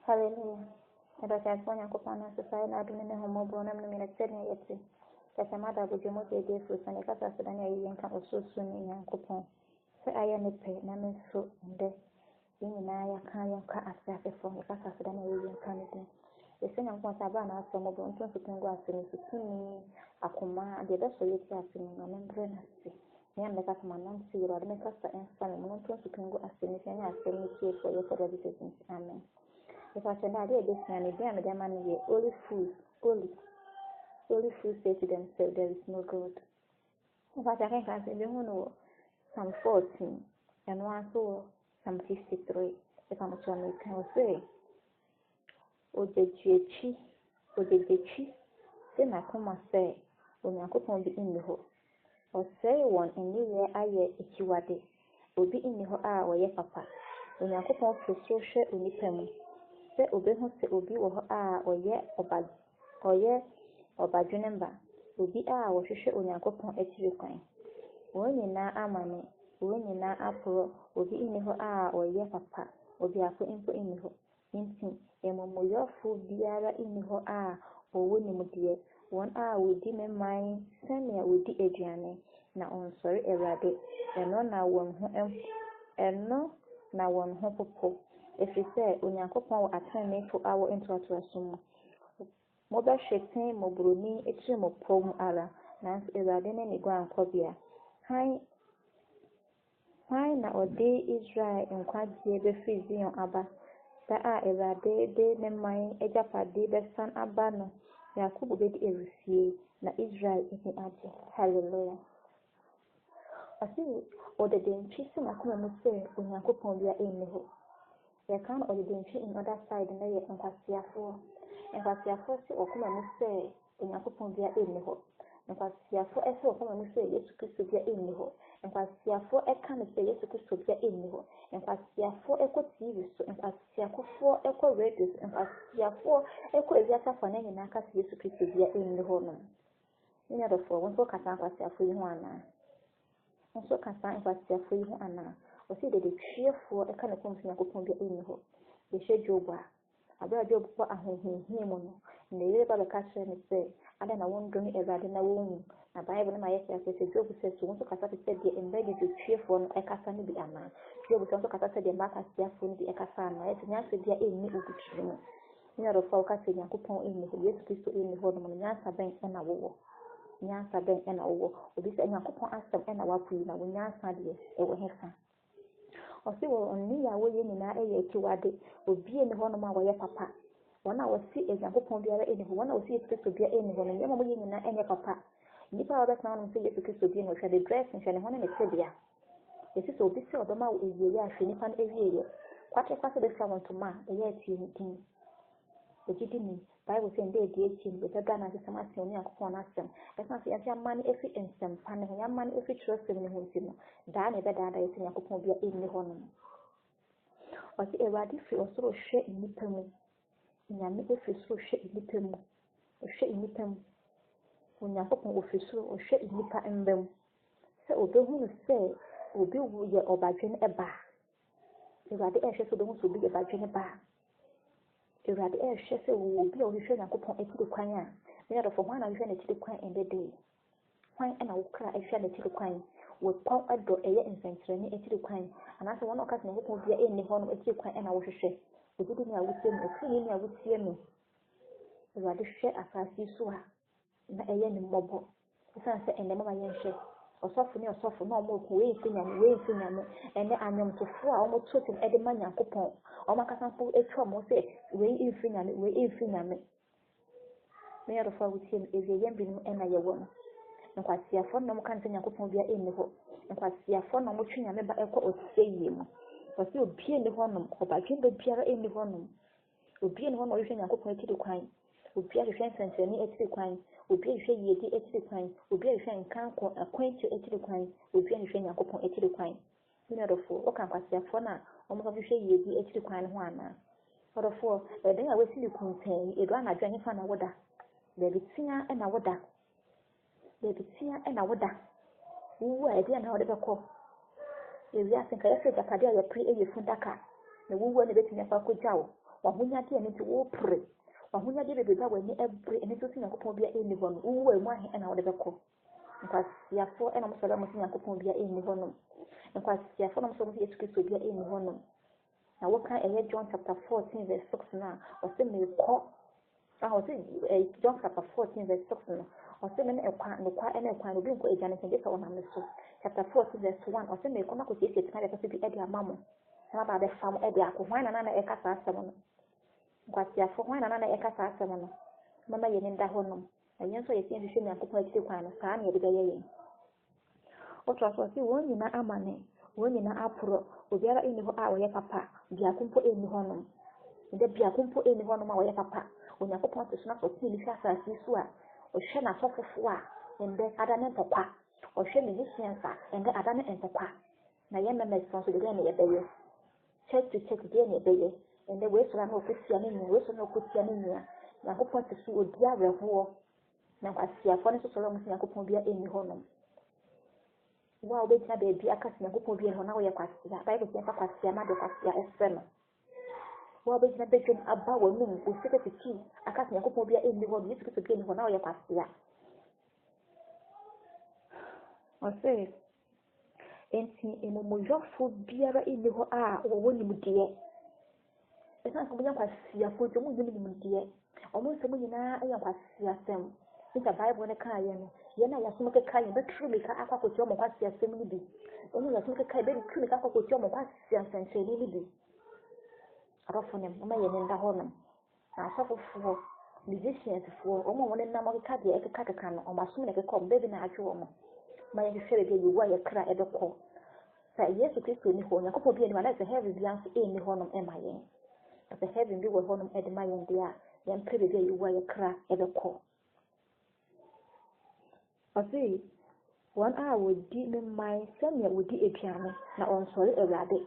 Hallelujah. And as I want to find a society, I don't know how more born and minister yet. That's a matter of the most day for Sunday, because I said, I ain't come so soon in your coupon. So I am a pay, and I'm so in there. In I can't cut a sack from the casa for the American Canada. The same as what I ran out from Mobile to go to me, a command, the best way to ask me, and then bring us. I am the customer, non see or make us and son, and not to go as soon as I ask me for your services. Amen. If I should not do this, and again, the man is only fools, only fools say to themselves, there is no God. If I can answer the one Psalm 14, and one so Psalm 53, if I'm sure I can say, Ojechi, then I come and say, when I could be in the hole. Or say one and near I ye ichiwade, will be in the hole or ye papa. When I could not social uniform. Sɛ obehu sɛ obi wɔ hɔ a ɔyɛ ɔbadwenemba, obi a wɔhwehwɛ Onyankopɔn akyiri kwan. Wɔn nyinaa amane, wɔn nyinaa aporɔ, obi nni hɔ a ɔyɛ papa, ɔbiako mpo nni hɔ. Nti, amumuyɔfo biara nni hɔ a ɔwɔ nimdeɛ, wɔn a wɔdi memman sɛnea wɔdi aduane, na ɔnsɔre Awurade, ɛno na wɔn ho popo. Ɛfiri sɛ Onyankopɔn wɔ atreneefo a wɔ ntoatoaso mu. Mobɛhwete mmɔborɔni akyiri mo pɔw mu ara, nanso Awurade ne ne guankɔbea. Hwan na ɔde Israel nkwagyeɛ bɛfiri Zion aba, da a Awurade de ne man agyapade bɛsan aba no, Yakobo bɛdi ahurusie, na Israel ani agye. Hallelujah. Ɔse ɔde dɛntwi si n'akoma mu sɛ Onyankopɔn bia ɛnni hɔ. You can or the in other side and they and Pasiafo. And Pasiafo say or come and say, when you put on their in the hole. And Pasiafo as well come and say, yes, to be in the hole. And Pasiafo a can say, yes, to be in the hole. And Pasiafo echo TV, and Pasiafo for echo radios, and Pasiafo echo Yata for name and Akas, yes, to be in the hole. In other for one book at Pasiafo you wanna. And so can sign Pasiafo you wanna. Or see that the cheerful a kind of company I could be in the hole. The schedule bar. I better job for a home him, and the labor the cashier and say, I don't want to bring a bad in a wound. A Bible in my essay says a job says to want to cast said the embedded to cheerful a casan be a man. Job also cast the mark as their phone the Ekasan, as an answer there in me of the children. Near the focus in your coupon in the yes, Christo in the home, Yansa bank and a war. Yansa bank and a war. Or this and your coupon asked them and a wapuna when Yansa dear, it will have. Ɔsi wɔ ɔni yawo yɛ nyinaa ɛyɛ akyiwade obi ɛni hɔ nom a wɔyɛ papa wɔn a wɔsi Nyankopɔn biara ɛni hɔ wɔn a wɔsi Yesu Kristo biara ɛni hɔ no nneɛma wɔyɛ nyinaa ɛnyɛ papa nnipa a wɔbɛtena hɔ nom sɛ Yesu Kristo bi no hwɛ de dress nhwɛ ne ho ne ne tebea yɛsi sɛ obi sɛ ɔbɛma wo ewie ahwɛ nipa no ewie yɛ kwate kwate bɛfira wɔn ntoma a ɛyɛ atie ne din ogidi ni Bible sɛ ndɛ edi akyi no bɛbɛda na asɛm asɛm ne Nyankopɔn n'asɛm ɛsan sɛ yɛde ama no efi nsɛmpa ne ho yɛama no efi twerɛsɛm ne ho nti no daa na ɛbɛdaada yɛsɛ Nyankopɔn biara ɛnni hɔ nom ɔsi Awurade firi ɔsoro hwɛ nnipa mu Nyame efiri soro hwɛ nnipa mu ɔhwɛ nnipa mu Onyankopɔn ofiri soro ɔhwɛ nnipa mba mu sɛ obɛhunu sɛ obi yɛ ɔbadwene ɛbaa Awurade ɛhwɛ sɛ obɛhunu sɛ obi yɛ ɔbadwene baa Awurade ɛhwɛ sɛ obi a ɔhwehwɛ Nyankopɔn akyiri kwan a ne yɛrɛ fɔ hwan na ɔhwehwɛ n'akyiri kwan ɛbɛdɛ hwan ɛna wokra ɛhwɛ n'akyiri kwan wɔpɔn ɛdɔ ɛyɛ nsɛnkyerɛnne akyiri kwan anaasɛ wɔn a ɔka sɛ Nyankopɔn bia ɛnni hɔ no akyiri kwan ɛna wohwehwɛ obi ne a wotie no ɛfiri ne a wotie no Awurade hwɛ asase so a na ɛyɛ ne mmɔbɔ ɛsiane sɛ ɛnɛ mama yɛnhwɛ ɔsɔfo ne ɔsɔfo na ɔmo ko wei mfi nyame ɛnɛ anyɔmtofo a ɔmo to tem ɛde ma Nyankopɔn ɔmo akasa mpo atwa ɔmo sɛ wei mfi nyame na yɛrɛ fo a wotie no ɛwie yɛn binom ɛna yɛwɔ no nkwasiafo na ɔmo ka sɛ Nyankopɔn bia ɛnni hɔ nkwasiafo na ɔmo twe nyame ba ɛkɔ ɔsɛ yie mu ɔsɛ obi ɛnni hɔ nom ɔbadwemba biara ɛnni hɔ nom obi ɛnni hɔ na ɔhwehwɛ Nyankopɔn akyiri kwan obi ahwehwɛ nsɛnkyerɛnne akyiri kwan obi ahwehwɛ yiedi akyiri kwan obi ahwehwɛ nkanko akwantu akyiri kwan obi ahwehwɛ Nyankopɔn akyiri kwan ne yɛrɛfo ɔka nkwasiafo na ɔmo ka hwehwɛ yiedi akyiri kwan no ho ana ɔrɔfo ɛdan a wasi ne kuntɛn edu anadwo ne fa na woda baabi tia ɛna woda wuwu a ɛdeɛ na wɔde bɛkɔ ewia sɛ nka yɛsɛ japade a yɛpere ɛyɛ fundaka na wuwu a ne bɛtumi afa akɔgya wo wahunya de ne wo pre wahunya de bebe ba wani every ene to Nyankopɔn bia eni hɔ no wo emu ahe na wo de bɛkɔ nkwasiafo ɛna mo sɛ mo Nyankopɔn bia eni hɔ no nkwasiafo na mo sɛ mo Yesu Kristo bia eni hɔ no na wo kan ɛyɛ John chapter 14 verse 6 na ɔsɛ mekɔ John chapter 14 verse 6 no ɔsɛ me ne ɛkwa ɛna ɛkwa no bi nkɔ agya ne sɛ ɔnam ne so chapter 14 verse 1 ɔsɛ mekɔ na kɔ siesie tina de kɔsɛ bi ɛde ama mo na ba bɛ fam ɛde akɔ hwan na ɛka saa asɛm no nkwasiafo hwan na ɛka saa asɛm no mama yɛ ne nda hɔ nom na yɛn nso yɛ sɛ nhwehwɛ Nyankopɔn akyire kwan no saa na yɛde bɛyɛ yɛn ɔtɔ so ɔsɛ wɔn nyinaa amane wɔn nyinaa aporɔ obiara ɛni hɔ a wɔyɛ papa biako mpo ɛni hɔ nom nde biako mpo ɛni hɔ nom a wɔyɛ papa Onyankopɔn te so na ɔtene ne asase so a ɔhwɛ n'asɔfofo a nde ada ne ntɔkwa ɔhwɛ musicians a nde ada ne ntɔkwa na yɛn members nso de deɛ ne yɛbɛyɛ church to church deɛ ne yɛbɛyɛ nde wɔasura na ɔkɔsia ne nua wɔasura na ɔkɔsia ne nua Nyankopɔn te so odi awerɛhoɔ na nkwasiafo ne sosoro mo Nyankopɔn bia ɛni hɔ nom wa obɛgyina baabi aka sɛ Nyankopɔn bia ɛni hɔ na wɔyɛ kwasia Bible sɛ kwasia ma de kwasia ɛsɛ no wa obɛgyina bɛdwam aba w'anum osika titi aka sɛ Nyankopɔn bia ɛni hɔ no Yesu Kristo bia ɛni hɔ na wɔyɛ kwasia ɔsɛ enti emomuyɔfo biara ɛni hɔ a wɔwɔ nimdeɛ ɛsan sɛ mo yɛ nkwasiafo nti mo nyɛ nimdeɛ ɔmo nsɛm nyinaa ɛyɛ nkwasiasɛm nta Bible ne kaa yɛ no yɛn a yɛasom keka yɛn bɛturu mika akɔ akɔtua ɔmo nkwasiasɛm no bi ɔmo yɛasom keka yɛn bɛturu mika akɔ akɔtua ɔmo nkwasiasɛnkyerɛnne no bi adɔfo ne mma yɛn nda hɔ nom na asɔfofoɔ musiciansfoɔ ɔmo a wɔn nam ɔkeka deɛ ɛkeka no ɔmo asom na ɛkeka ɔmo baabi na adwe ɔmo ma yɛhwehwɛ baabi a yɛwu a yɛkra ɛbɛkɔ sɛ Yesu Kristo ni hɔ Nyankopɔn bi anim a na sɛ heaven bi nso ɛnni hɔ nom ɛma yɛn sɛ heaven bi wɔ hɔ nom ɛde ma yɛn deɛ a yɛmpɛ baabi a yɛwu a yɛkra ɛbɛkɔ ɔsɛ wɔn a wɔdi ne mman sɛnea wɔdi aduane na ɔnsɔre Awurade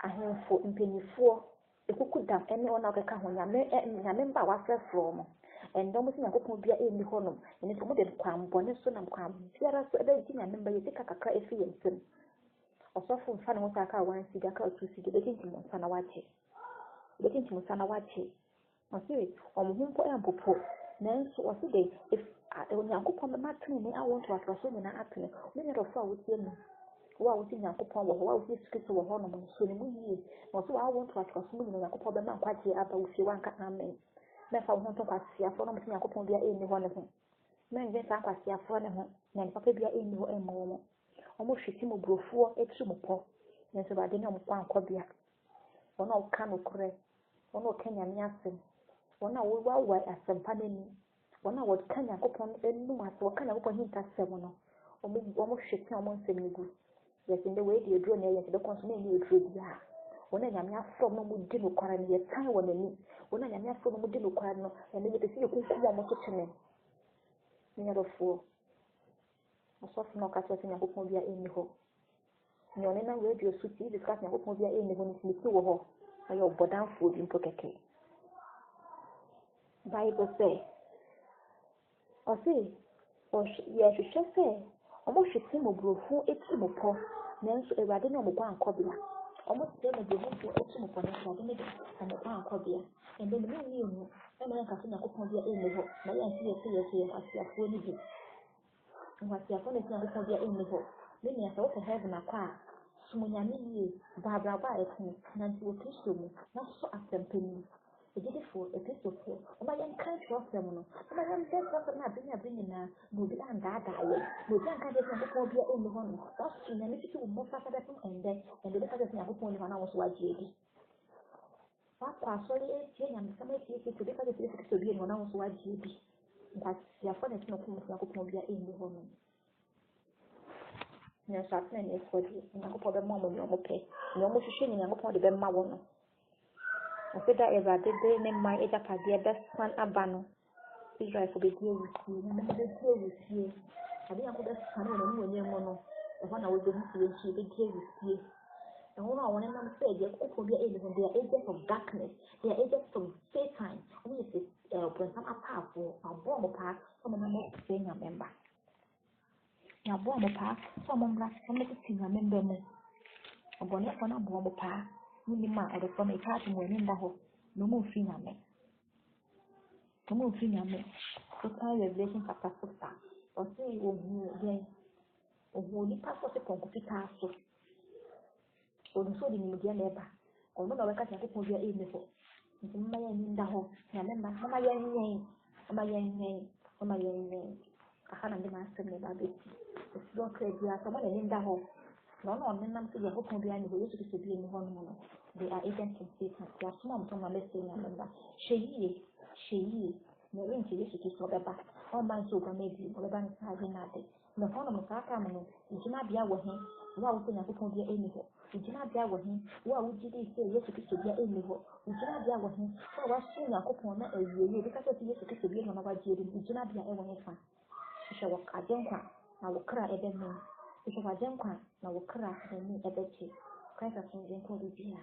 ahemfo mpanyinfoɔ ekuku dam ɛne wɔn a wɔkeka ho nyame mba a wɔafrɛfrɛ mo ɛndɔm sɛ Nyankopɔn bia ɛnni hɔ nom ɛno nso wɔde kwanbɔne so nam kwan biara so ɛbɛgye nyame mba yɛ sika kakra ɛfi yɛn nsam ɔsɔfo mfa ne ho sɛ aka 1 cedi aka 2 cedi bɛtintim nsa na wagye ɔsɛ ɔmo ho mpo ɛmpopo nanso ɔsɛ de Onyankopɔn bɛma tene ne awo ntoatoaso nyinaa atene wɔnyɛ dɔfo a wotie mu wo a wotie Nyankopɔn wɔ hɔ wo a wotie Yesu Kristo wɔ hɔ nom nso ne mu yie na ɔsɛ wɔawo ntoatoaso mu nyinaa Onyankopɔn bɛma nkwagye aba wo fie wanka amen mɛfa wo ho nto nkwasiafoɔ na ɔmo sɛ Nyankopɔn bia ɛnni hɔ ne ho mɛndwen saa nkwasiafoɔ ne ho na nipa pa bia ɛnni hɔ ɛmma wɔn ɔmo hwete mu burofoɔ ɛtiri mu pɔ nanso Awurade ne ɔmo kɔ ankɔbea wɔn a wɔka nokorɛ wɔn a wɔka Nyame asɛm wɔn a wɔwɔ asɛmpa n'ani wɔn a wɔka Nyankopɔn anum ase wɔka Nyankopɔn hintasɛm no ɔmo hwete ɔmo nsɛm no gu yɛsɛ ndɛ wɔadi aduro na ɛyɛ sɛ bɛkɔ nso na ɛnyɛ aduro biara wɔn a Nyame afrɛ no ɔmo di nokware no yɛtan wɔ n'ani wɔn a Nyame afrɛ no ɔmo di nokware no ɛno yɛpɛ sɛ yɛkunkum ɔmo so kyene ne nyɛdɔfoɔ ɔsɔfo na ɔka kyerɛ sɛ Nyankopɔn bia ɛnni hɔ nea ɔne nam radio so ti discuss Nyankopɔn bia ɛnni hɔ no nti ne ti wɔ hɔ ɔyɛ ɔbɔdamfoɔ bi mpo kɛkɛ Bible sɛ ɔsɛ yɛhwehwɛ sɛ ɔmo hwete mu burofo etiri mu pɔ nanso Awurade ne ɔmo kɔ ankɔbea ɔmo tẹ mo burofo etiri mu pɔ nanso Awurade ne de ɔmo kɔ ankɔbea ɛnna mu ne mu ɛna yɛn kasa Nyankopɔn bia ɛnni hɔ na yɛn nso yɛ nkwasiafoɔ no bi nkwasiafoɔ no sɛ Nyankopɔn bia ɛnni hɔ ne nea sɛ wokɔ heaven akɔ a som Nyame yie baabraba a ɛtene nanti wɔ Kristo mu na so asɛmpa mu Egidifoɔ Ekristofoɔ ɔma yɛn kan kyerɛwsɛm no ɔma yɛn bɛ kyerɛwsɛm no abere nyinaa na obi andaadaa yɛn na obi anka deɛ Nyankopɔn bia ɛnni hɔ no waso Nyame titi wo mmɔfra sɛ bɛpem ɛndɛ bɛka sɛ Nyankopɔn nni hɔ na wo so wagye adi wakɔ asɔre atie Nyamesɛm atie Kristo bɛka sɛ Kristo bia ɛnni hɔ na wo so wagye adi nkwasiafoɔ na ɛtena kɔm sɛ Nyankopɔn bia ɛnni hɔ no nanso atena ne ɛfoɔ deɛ Nyankopɔn bɛma ɔmo ne ɔmo pɛ ne ɔmo hwehwɛ ne Nyankopɔn de bɛma wɔ no ɔsɛda Awurade de ne mman agyapadeɛ bɛsan aba no Israelfo bɛdi awusie na mɛma bɛdi awusie ade Nyankopɔn bɛsan wɔ n'anim wɔ mu no ɛhɔ na wɔbɛhu sɛ yɛnhyɛ bɛdi awusie ɛhɔ no a wɔn nam sɛ deɛ Nyankopɔn bia ɛnni hɔ deɛ agents of darkness deɛ agents of Satan ɔmo yɛ sɛ ɔbrɛnsam apaafoɔ aboa ɔmo paa sɛ ɔmo nam sɛ Nyame mba aboa ɔmo paa sɛ ɔmo mmra ɔmo tete Nyame mba mu ɔbɔnefoɔ no aboa ɔmo paa Munima or the from a cat when in the hole. No more free me. No more free me. So kind Revelation chapter 6. Or say you will again. Or who you pass what a computer. Or so the media never. Or no, I can't take your aim before. My in the hole. Remember, my young name. I can't be master about it. It's not crazy. Someone in the hole. No, them to the hope of the end who used to be in the hormone. They are agents and Satan. They are small from a lesson. She, no ring to this is for the back. All my soul may be for the bank having nothing. No phone of Sakamano, you do not be our him. Why would you put your enemy? You do not be our him. Why would you say yes to be your enemy? You do not be our him. So I was soon a couple of years because of yes to be one of our dear. You do not be our fan. She shall walk a junker. I will cry at them. If I jump na wokra na ni ebeti Christ as in ko bibia